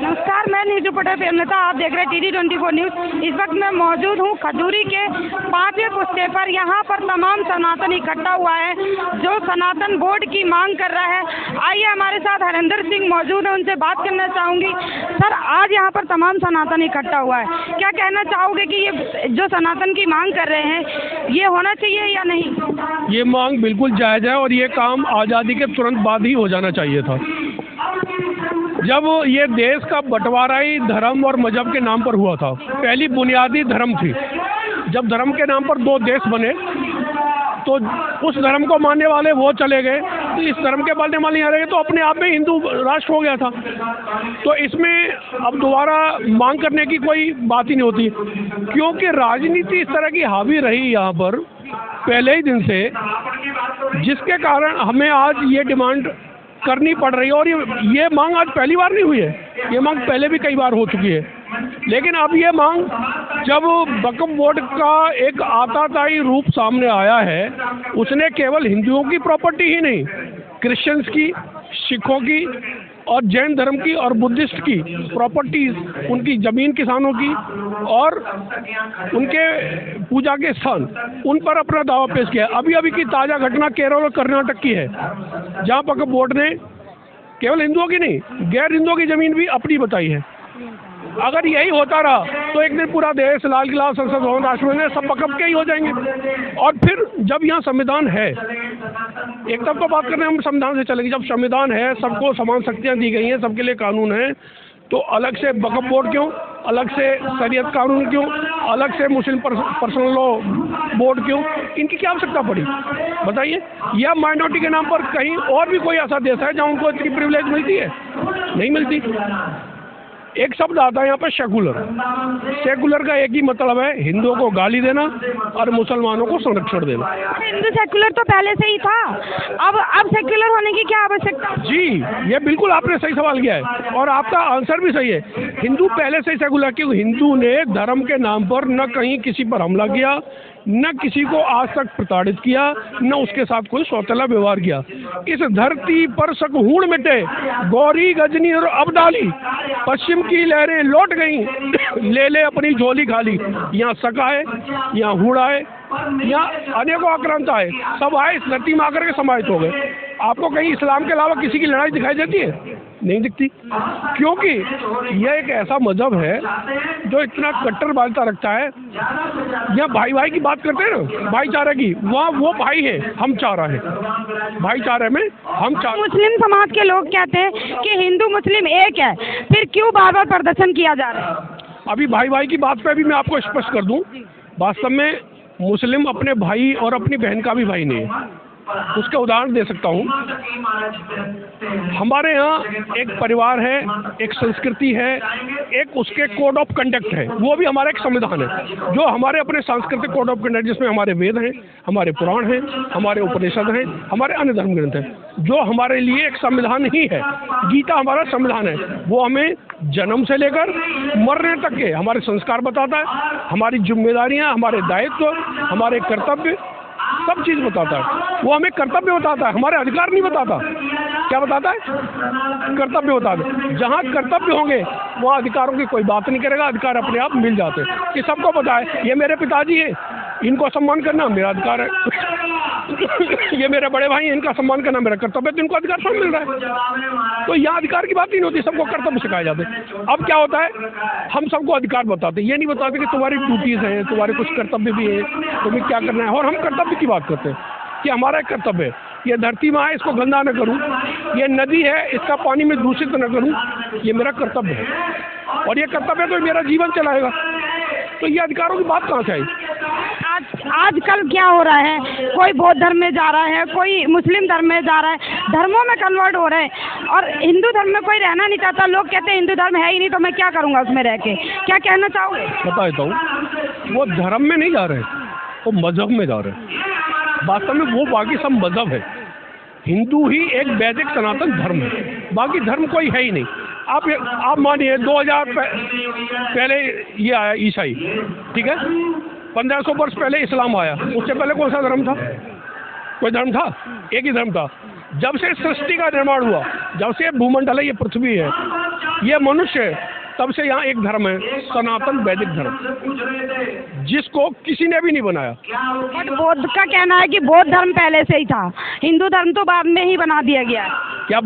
नमस्कार, मैं नीतू पटेल प्रेमलता। आप देख रहे हैं TD24 न्यूज़। इस वक्त मैं मौजूद हूँ खजूरी के 5वें पुस्ते पर। यहाँ पर तमाम सनातन इकट्ठा हुआ है जो सनातन बोर्ड की मांग कर रहा है। आइए, हमारे साथ हरिंदर सिंह मौजूद है, उनसे बात करना चाहूँगी। सर, आज यहाँ पर तमाम सनातन इकट्ठा हुआ है, क्या कहना चाहोगे कि ये जो सनातन की मांग कर रहे हैं ये होना चाहिए या नहीं? ये मांग बिल्कुल जायज़ है और ये काम आज़ादी के तुरंत बाद ही हो जाना चाहिए था। जब ये देश का बंटवारा ही धर्म और मजहब के नाम पर हुआ था, पहली बुनियादी धर्म थी। जब धर्म के नाम पर दो देश बने तो उस धर्म को मानने वाले वो चले गए, तो इस धर्म के मानने वाले यहाँ रहे, तो अपने आप में हिंदू राष्ट्र हो गया था। तो इसमें अब दोबारा मांग करने की कोई बात ही नहीं होती, क्योंकि राजनीति इस तरह की हावी रही यहाँ पर पहले ही दिन से, जिसके कारण हमें आज ये डिमांड करनी पड़ रही है। और ये मांग आज पहली बार नहीं हुई है, ये मांग पहले भी कई बार हो चुकी है। लेकिन अब ये मांग जब वक्फ बोर्ड का एक आताताई रूप सामने आया है, उसने केवल हिंदुओं की प्रॉपर्टी ही नहीं, क्रिश्चियंस की, सिखों की और जैन धर्म की और बुद्धिस्ट की प्रॉपर्टीज, उनकी ज़मीन किसानों की और उनके पूजा के स्थान, उन पर अपना दावा पेश किया। अभी अभी की ताज़ा घटना केरल और कर्नाटक की है, जहाँ वक्फ बोर्ड ने केवल हिंदुओं की नहीं, गैर हिंदुओं की ज़मीन भी अपनी बताई है। अगर यही होता रहा तो एक दिन पूरा देश, लाल किला, संसद भवन, राष्ट्रपति सब वक्फ के ही हो जाएंगे। और फिर जब यहाँ संविधान है, एक तरफ तो बात करने हम संविधान से चलेंगे, जब संविधान है, सबको समान शक्तियाँ दी गई हैं, सबके लिए कानून है, तो अलग से वक्फ बोर्ड क्यों, अलग से शरीयत कानून क्यों, अलग से मुस्लिम पर्सनल लॉ बोर्ड क्यों, इनकी क्या आवश्यकता पड़ी बताइए? या माइनॉरिटी के नाम पर कहीं और भी कोई ऐसा देश है जहाँ उनको इतनी प्रिविलेज मिलती है? नहीं मिलती। एक शब्द आता है यहाँ पर सेकुलर। सेकुलर का एक ही मतलब है, हिंदुओं को गाली देना और मुसलमानों को संरक्षण देना। हिंदू सेकुलर तो पहले से ही था, अब सेकुलर होने की क्या आवश्यकता? जी, ये बिल्कुल आपने सही सवाल किया है और आपका आंसर भी सही है। हिंदू पहले से ही सेकुलर, क्योंकि हिंदू ने धर्म के नाम पर न कहीं किसी पर हमला किया, न किसी को आज तक प्रताड़ित किया, न उसके साथ कोई सौतेला व्यवहार किया। इस धरती पर शकहूण मिटे, गौरी, गजनी और अब्दाली, पश्चिम की लहरें लौट गईं, ले ले अपनी झोली खाली। यहाँ शक आए, यहाँ हूड़ आए, यहाँ अनेकों आक्रांत आए, सब आए, इस धरती में आकर के समाहित हो गए। आपको कहीं इस्लाम के अलावा किसी की लड़ाई दिखाई देती है? नहीं दिखती, क्योंकि यह एक ऐसा मजहब है जो इतना कट्टरवादिता रखता है। यहाँ भाई भाई की बात करते हैं ना, भाईचारे की, वहाँ वो भाई है, हम चारा है, भाईचारे में हम चारा। मुस्लिम समाज के लोग कहते हैं कि हिंदू मुस्लिम एक है, फिर क्यों बार बार प्रदर्शन किया जा रहा है? अभी भाई भाई की बात पे भी मैं आपको स्पष्ट कर दूं, वास्तव में मुस्लिम अपने भाई और अपनी बहन का भी भाई नहीं है। उसका उदाहरण दे सकता हूँ। हमारे यहाँ एक परिवार है, एक संस्कृति है, एक उसके कोड ऑफ कंडक्ट है, वो भी हमारा एक संविधान है, जो हमारे अपने सांस्कृतिक कोड ऑफ कंडक्ट, जिसमें हमारे वेद हैं, हमारे पुराण हैं, हमारे उपनिषद हैं, हमारे अन्य धर्म ग्रंथ हैं, जो हमारे लिए एक संविधान ही है। गीता हमारा संविधान है, वो हमें जन्म से लेकर मरने तक के हमारे संस्कार बताता है, हमारी जिम्मेदारियाँ, हमारे दायित्व, हमारे कर्तव्य, सब चीज़ बताता है। वो हमें कर्तव्य बताता है, हमारे अधिकार नहीं बताता। क्या बताता है? कर्तव्य बताता है। जहाँ कर्तव्य होंगे वहाँ अधिकारों की कोई बात नहीं करेगा, अधिकार अपने आप मिल जाते हैं। कि सबको पता है ये मेरे पिताजी हैं, इनको सम्मान करना मेरा अधिकार है, ये मेरे बड़े भाई हैं, इनका सम्मान करना मेरा कर्तव्य है, तो इनको अधिकार सब मिल रहा है। तो यहाँ अधिकार की बात ही नहीं होती, सबको कर्तव्य सिखाए जाते। अब क्या होता है, हम सबको अधिकार बताते, ये नहीं बताते कि तुम्हारी ड्यूटीज़ हैं, तुम्हारे कुछ कर्तव्य भी है, तुम्हें क्या करना है। और हम कर्तव्य की बात करते हैं कि हमारा एक कर्तव्य है, ये धरती माँ है, इसको गंदा न करूँ, ये नदी है, इसका पानी में दूषित न करूँ, ये मेरा कर्तव्य है, और ये कर्तव्य तो मेरा जीवन चलाएगा। तो ये अधिकारों की बात कहाँ से आई? आजकल क्या हो रहा है, कोई बौद्ध धर्म में जा रहा है, कोई मुस्लिम धर्म में जा रहा है, धर्मों में कन्वर्ट हो रहे हैं, और हिंदू धर्म में कोई रहना नहीं चाहता। लोग कहते हैं हिंदू धर्म है ही नहीं, तो मैं क्या करूँगा उसमें रह के? क्या कहना चाहोगे? बता देता हूँ, वो धर्म में नहीं जा रहे, वो मजहब में जा रहे हैं। वास्तव में वो बाकी सब मजहब है, हिंदू ही एक वैदिक सनातन धर्म है, बाकी धर्म कोई है ही नहीं। आप मानिए 2000 पहले ये आया ईसाई, ठीक है, 1500 वर्ष पहले इस्लाम आया, उससे पहले कौन सा धर्म था? कोई धर्म था? एक ही धर्म था। जब से सृष्टि का निर्माण हुआ, जब से भूमंडल है, ये पृथ्वी है, ये मनुष्य है, तब से यहाँ एक धर्म है, सनातन वैदिक धर्म, जिसको किसी ने भी नहीं बनाया। बट बौद्ध का कहना है कि बौद्ध धर्म पहले से ही था, हिंदू धर्म तो बाद में ही बना दिया गया। क्या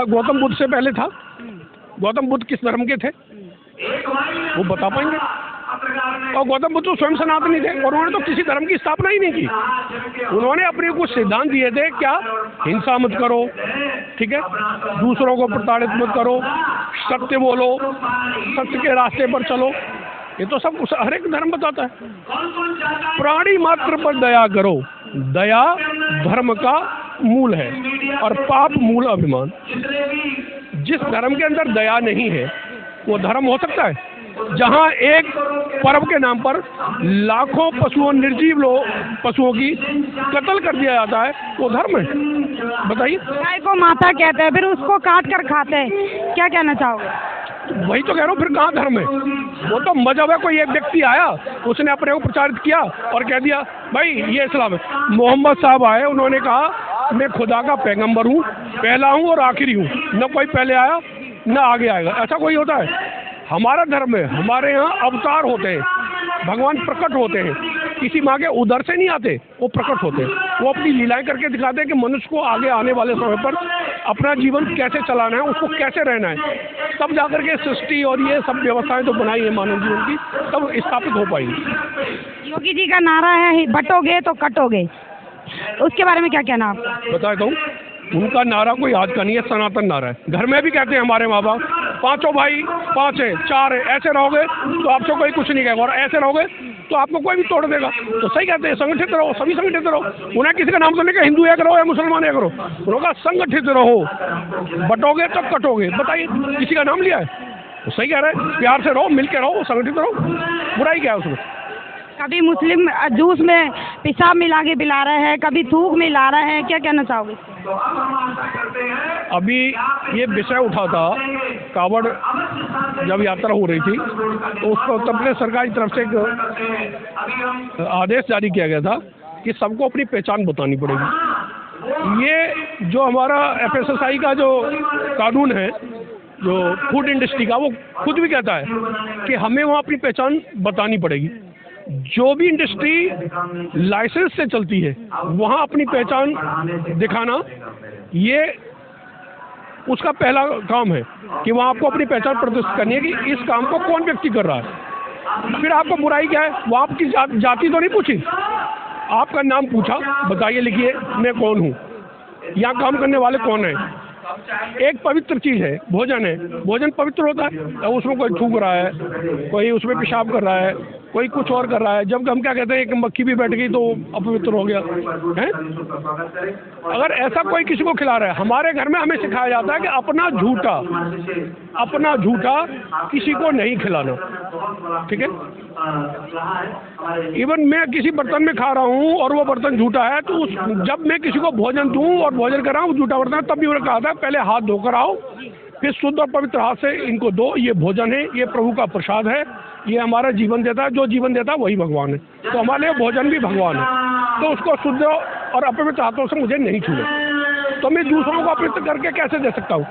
गौतम बुद्ध से पहले था? गौतम बुद्ध किस धर्म के थे वो बता पाएंगे? और गौतम बुद्ध तो स्वयं सनातनी थे और उन्होंने तो किसी धर्म की स्थापना ही नहीं की। उन्होंने अपने कुछ सिद्धांत दिए थे, क्या हिंसा मत करो, ठीक है, दूसरों को प्रताड़ित मत करो, सत्य बोलो, सत्य के रास्ते पर चलो, ये तो सब हर एक धर्म बताता है। प्राणी मात्र पर दया करो, दया धर्म का मूल है और पाप मूल अभिमान। जिस धर्म के अंदर दया नहीं है वो धर्म हो सकता है? जहाँ एक पर्व के नाम पर लाखों पशुओं, निर्जीव पशुओं की कत्ल कर दिया जाता है, वो धर्म है? बताइए। गाय को माता कहते हैं, फिर उसको काट कर खाते हैं, क्या कहना चाहोगे? वही तो कह रहा हूँ, फिर कहाँ धर्म है? वो तो मजहब है। कोई एक व्यक्ति आया, उसने अपने को प्रचारित किया और कह दिया भाई ये इस्लाम है। मोहम्मद साहब आए, उन्होंने कहा मैं खुदा का पैगंबर हूँ, पहला हूँ और आखिरी हूँ, न कोई पहले आया न आगे आएगा। ऐसा कोई होता है? हमारा धर्म है, हमारे यहाँ अवतार होते हैं, भगवान प्रकट होते हैं, किसी माँ के उधर से नहीं आते, वो प्रकट होते हैं, वो अपनी लीलाएं करके दिखाते हैं कि मनुष्य को आगे आने वाले समय पर अपना जीवन कैसे चलाना है, उसको कैसे रहना है। तब जाकर के सृष्टि और ये सब व्यवस्थाएं तो बनाई है मानव जीवन की, तब स्थापित हो पाएंगी। योगी जी का नारा है बटोगे तो कटोगे, उसके बारे में क्या कहना आपका? बता दूँ, उनका नारा कोई आज का नहीं है, सनातन नारा है। घर में भी कहते हैं हमारे माँ बाप, पांचों भाई, 5 है, 4 है, ऐसे रहोगे तो आपको कोई कुछ नहीं कहेगा और ऐसे रहोगे तो आपको कोई भी तोड़ देगा। तो सही कहते हैं, संगठित रहो, सभी संगठित रहो। उन्हें किसी का नाम तो नहीं कहा हिंदू एक रहो या मुसलमान एक रहो, उन्होंने कहा संगठित रहो, बटोगे तो कटोगे। बताइए, किसी का नाम लिया है? तो सही कह रहे हैं, प्यार से रहो, मिल के रहो, संगठित रहो, बुराई क्या है उसमें? कभी मुस्लिम जूस में पेशाब मिला के पिला रहे हैं, कभी थूक मिला रहे हैं, क्या कहना चाहोगे? अभी ये विषय उठा था, कावड़ जब यात्रा हो रही थी तो उसको उत्तर प्रदेश सरकार की तरफ से एक आदेश जारी किया गया था कि सबको अपनी पहचान बतानी पड़ेगी। ये जो हमारा FSSAI का जो कानून है, जो फूड इंडस्ट्री का, वो खुद भी कहता है कि हमें वहाँ अपनी पहचान बतानी पड़ेगी। जो भी इंडस्ट्री लाइसेंस से चलती है वहाँ अपनी पहचान दिखाना, ये उसका पहला काम है कि वहाँ आपको अपनी पहचान प्रदर्शित करनी है कि इस काम को कौन व्यक्ति कर रहा है। फिर आपको बुराई क्या है? वो आपकी जाति तो नहीं पूछी, आपका नाम पूछा, बताइए, लिखिए मैं कौन हूँ, यहाँ काम करने वाले कौन है। एक पवित्र चीज़ है, भोजन है, भोजन पवित्र होता है, तो उसमें कोई थूक रहा है, कोई उसमें पेशाब कर रहा है, कोई कुछ और कर रहा है। जब हम क्या कहते हैं कि मक्खी भी बैठ गई तो अपवित्र हो गया है। अगर ऐसा कोई किसी को खिला रहा है, हमारे घर में हमें सिखाया जाता है कि अपना झूठा किसी को नहीं खिलाना, ठीक है। इवन मैं किसी बर्तन में खा रहा हूँ और वो बर्तन झूठा है, तो जब मैं किसी को भोजन दूँ और भोजन कर रहा हूँ झूठा बर्तन, तब भी उन्होंने कहा था पहले हाथ धोकर आओ, फिर शुद्ध और पवित्र हाथ से इनको दो। ये भोजन है, ये प्रभु का प्रसाद है, ये हमारा जीवन देता है, जो जीवन देता है वही भगवान है। तो हमारे लिए भोजन भी भगवान है, तो उसको शुद्ध और अपवित्र हाथों से मुझे नहीं छूना। तो मैं दूसरों को अपवित्र करके कैसे दे सकता हूँ?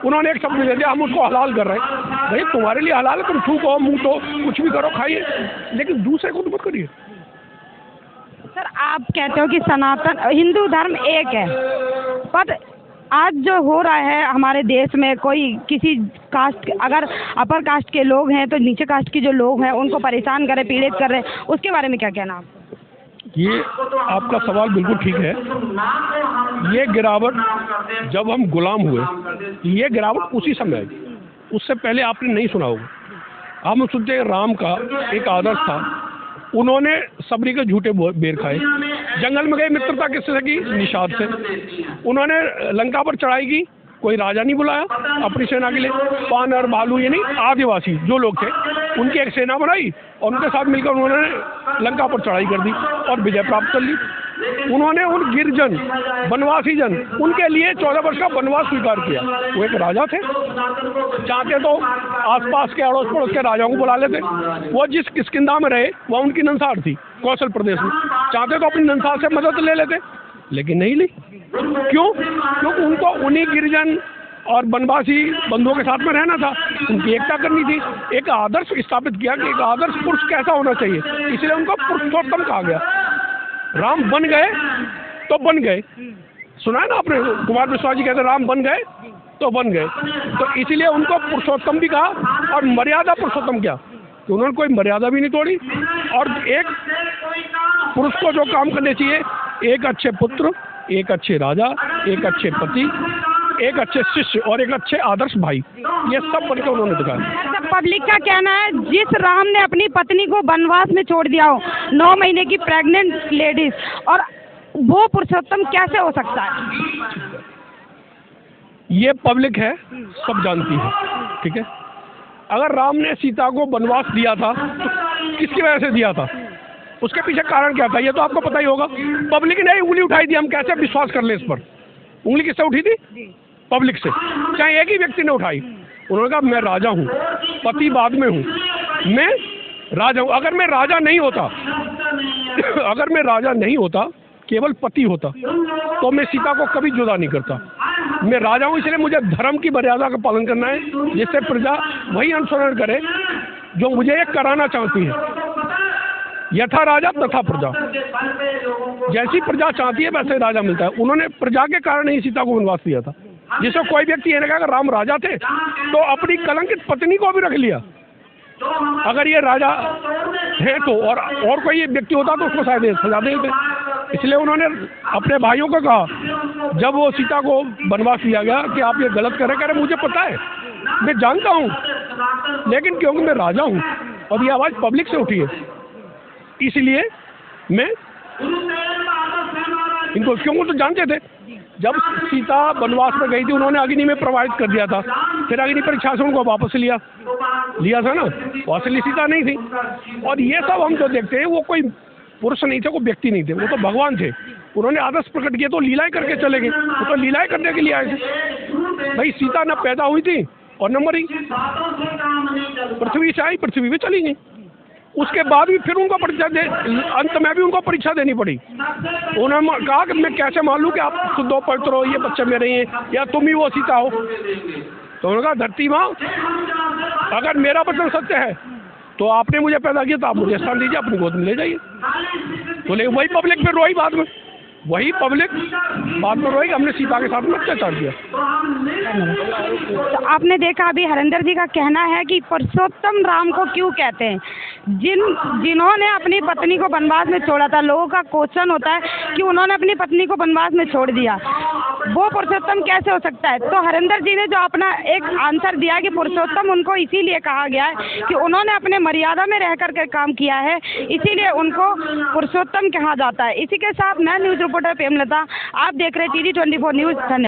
उन्होंने एक शब्द दे दिया, हम उसको हलाल कर रहे हैं। भाई तुम्हारे लिए हलाल है, तुम थूको, मुँह तो कुछ भी करो, खाइए, लेकिन दूसरे को तो मत करिए। सर, आप कहते हो कि सनातन हिंदू धर्म एक है, पर आज जो हो रहा है हमारे देश में, कोई किसी कास्ट, अगर अपर कास्ट के लोग हैं तो नीचे कास्ट के जो लोग हैं उनको परेशान कर रहे, पीड़ित कर रहे, उसके बारे में क्या कहना आप? ये आपका सवाल बिल्कुल ठीक है। ये गिरावट जब हम गुलाम हुए, ये गिरावट उसी समय आई, उससे पहले आपने नहीं सुना होगा। हम सुनते हैं राम का एक आदर्श था, उन्होंने सबरी के झूठे बेर खाए, जंगल में गए मित्रता किससे की? निषाद से। उन्होंने लंका पर चढ़ाई की, कोई राजा नहीं बुलाया अपनी सेना के लिए, वानर, भालू यानी आदिवासी जो लोग थे उनकी एक सेना बनाई और उनके साथ मिलकर उन्होंने लंका पर चढ़ाई कर दी और विजय प्राप्त कर ली। उन्होंने उन गिरजन, वनवासी जन, उनके लिए 14 वर्ष का वनवास स्वीकार किया। वो एक राजा थे, चाहते तो आसपास के अड़ोस पड़ोस के राजाओं को बुला लेते। वो जिस किष्किंधा में रहे वह उनकी नंसार थी, कौशल प्रदेश में, चाहते तो अपनी नंसार से मदद ले लेते, लेकिन नहीं ली। क्यों? क्योंकि उनको उन्हीं गिरिजन और वनवासी बंधुओं के साथ में रहना था, उनकी एकता करनी थी, एक आदर्श स्थापित किया कि एक आदर्श पुरुष कैसा होना चाहिए, इसलिए उनको पुरुषोत्तम कहा गया। राम बन गए तो बन गए, सुना है ना आपने, कुमार विश्वास जी कहते राम बन गए तो बन गए, तो इसीलिए उनको पुरुषोत्तम भी कहा। और मर्यादा पुरुषोत्तम क्या, तो उन्होंने कोई मर्यादा भी नहीं तोड़ी। और एक पुरुष को जो काम करने चाहिए, एक अच्छे पुत्र, एक अच्छे राजा, एक अच्छे पति, एक अच्छे शिष्य और एक अच्छे आदर्श भाई, ये सब बनकर उन्होंने दिखाया। पब्लिक का कहना है जिस राम ने अपनी पत्नी को वनवास में छोड़ दिया हो, 9 महीने की प्रेग्नेंट लेडीज, और वो पुरुषोत्तम कैसे हो सकता है? ये पब्लिक है, सब जानती है, ठीक है। अगर राम ने सीता को वनवास दिया था तो किसकी वजह से दिया था, उसके पीछे कारण क्या था, ये तो आपको पता ही होगा। पब्लिक ने उंगली उठाई थी, हम कैसे विश्वास कर लें इस पर? उंगली किससे उठी थी? पब्लिक से। चाहे एक ही व्यक्ति ने उठाई, उन्होंने कहा मैं राजा हूँ, पति बाद में हूँ, मैं राजा हूँ। अगर मैं राजा नहीं होता अगर मैं राजा नहीं होता, केवल पति होता, तो मैं सीता को कभी जुदा नहीं करता। मैं राजा हूँ, इसलिए मुझे धर्म की मर्यादा का पालन करना है, जिससे प्रजा वही अनुसरण करे जो मुझे ये कराना चाहती है। यथा राजा तथा प्रजा, जैसी प्रजा चाहती है वैसे राजा मिलता है। उन्होंने प्रजा के कारण ही सीता को वनवास दिया था, जिससे कोई व्यक्ति ये नहीं कहा अगर राम राजा थे तो अपनी कलंकित पत्नी को भी रख लिया। अगर ये राजा है तो और कोई ये व्यक्ति होता तो उसको शायद सजा देते। इसलिए उन्होंने अपने भाइयों को कहा, जब वो सीता को वनवास दिया गया, कि आप ये गलत कर रहे, मुझे पता है, मैं जानता हूँ, लेकिन क्योंकि मैं राजा हूँ और ये आवाज़ पब्लिक से उठी है, इसलिए मैं इनको, क्यों वो तो जानते थे जब सीता वनवास में गई थी उन्होंने अग्नि में प्रवाहित कर दिया था, फिर अग्नि परीक्षा से उनको वापस लिया था ना, वो असली सीता नहीं थी। और ये सब हम जो देखते हैं वो कोई पुरुष नहीं थे, कोई व्यक्ति नहीं थे, वो तो भगवान थे। उन्होंने आदर्श प्रकट किए तो लीलाएं करके चले गए, वो तो लीलाएं करने के लिए आए थे। भाई सीता न पैदा हुई थी और न मरी, पृथ्वी से आई, पृथ्वी में चली गई। उसके बाद भी फिर उनको परीक्षा अंत में भी उनको परीक्षा देनी पड़ी। उन्होंने कहा कि मैं कैसे मान लूँ कि आप शुद्ध हो, पवित्र हो, ये बच्चे मेरे हैं, या तुम ही वो सीता हो। तो उन्होंने कहा धरती माँ, अगर मेरा वचन सत्य है तो आपने मुझे पैदा किया तो आप मुझे स्थान दीजिए, अपनी गोद में ले जाइए। तो लेकिन वही पब्लिक फिर रोई बाद में, हमने सीता के साथ में अत्याचार किया। तो आपने देखा अभी हरिंदर जी का कहना है कि पुरुषोत्तम राम को क्यों कहते हैं, जिन्होंने अपनी पत्नी को वनवास में छोड़ा था। लोगों का क्वेश्चन होता है कि उन्होंने अपनी पत्नी को वनवास में छोड़ दिया, वो पुरुषोत्तम कैसे हो सकता है। तो हरिंदर जी ने जो अपना एक आंसर दिया कि पुरुषोत्तम उनको इसीलिए कहा गया है कि उन्होंने अपने मर्यादा में रह करके काम किया है, इसीलिए उनको पुरुषोत्तम कहा जाता है। इसी के साथ मैं न्यूज़ रिपोर्टर प्रेमलता, आप देख रहे TD24 न्यूज़। धन्यवाद।